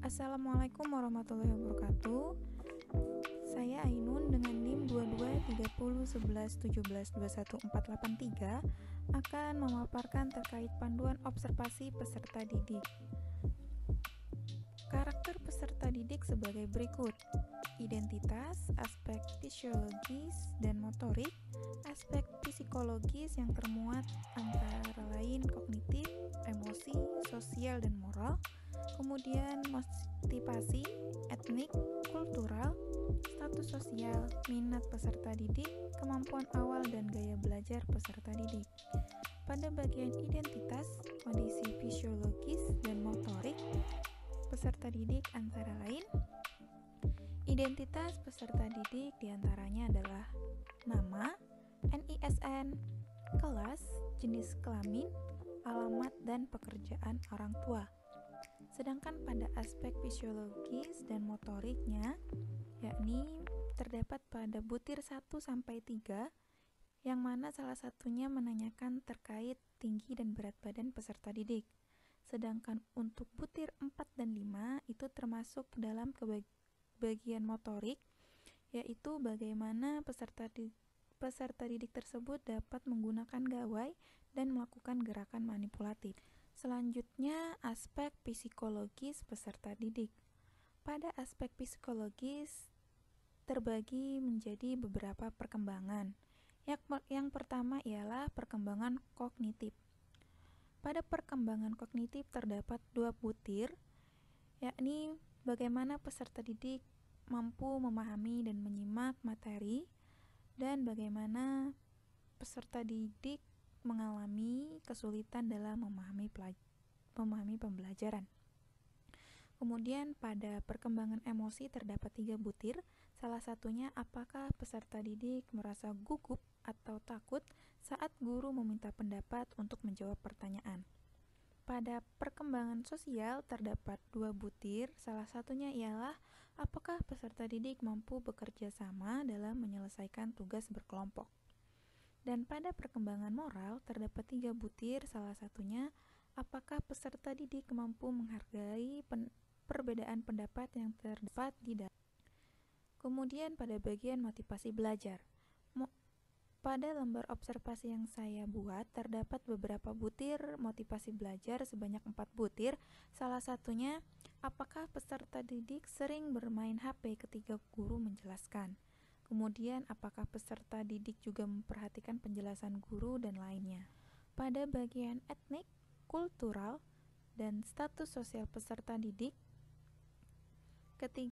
Assalamualaikum warahmatullahi wabarakatuh. Saya Ainun dengan NIM 223011172143 akan memaparkan terkait panduan observasi peserta didik. Karakter peserta didik sebagai berikut: identitas, aspek fisiologis dan motorik, aspek psikologis yang termuat antara lain kognitif, emosi, sosial, dan moral, kemudian motivasi, etnik, kultural, status sosial, minat peserta didik, kemampuan awal dan gaya belajar peserta didik. Pada bagian identitas, kondisi fisiologis dan motorik peserta didik antara lain: identitas peserta didik diantaranya adalah nama, NISN, kelas, jenis kelamin, alamat, dan pekerjaan orang tua. Sedangkan pada aspek fisiologis dan motoriknya, yakni terdapat pada butir 1-3, yang mana salah satunya menanyakan terkait tinggi dan berat badan peserta didik. Sedangkan untuk butir 4 dan 5 itu termasuk dalam bagian motorik, yaitu bagaimana peserta didik tersebut dapat menggunakan gawai dan melakukan gerakan manipulatif. Selanjutnya, aspek psikologis peserta didik. Pada aspek psikologis terbagi menjadi beberapa perkembangan. Yang pertama ialah perkembangan kognitif. Pada perkembangan kognitif terdapat 2 butir, yakni bagaimana peserta didik mampu memahami dan menyimak materi, dan bagaimana peserta didik mengalami kesulitan dalam memahami pembelajaran. Kemudian pada perkembangan emosi terdapat 3 butir, salah satunya apakah peserta didik merasa gugup atau takut saat guru meminta pendapat untuk menjawab pertanyaan. Pada perkembangan sosial terdapat 2 butir, salah satunya ialah apakah peserta didik mampu bekerja sama dalam menyelesaikan tugas berkelompok. Dan pada perkembangan moral terdapat 3 butir, salah satunya apakah peserta didik mampu menghargai perbedaan pendapat yang terdapat di dalam. Kemudian pada bagian motivasi belajar, pada lembar observasi yang saya buat terdapat beberapa butir motivasi belajar sebanyak 4 butir, salah satunya apakah peserta didik sering bermain HP ketika guru menjelaskan. Kemudian apakah peserta didik juga memperhatikan penjelasan guru dan lainnya. Pada bagian etnik, kultural, dan status sosial peserta didik,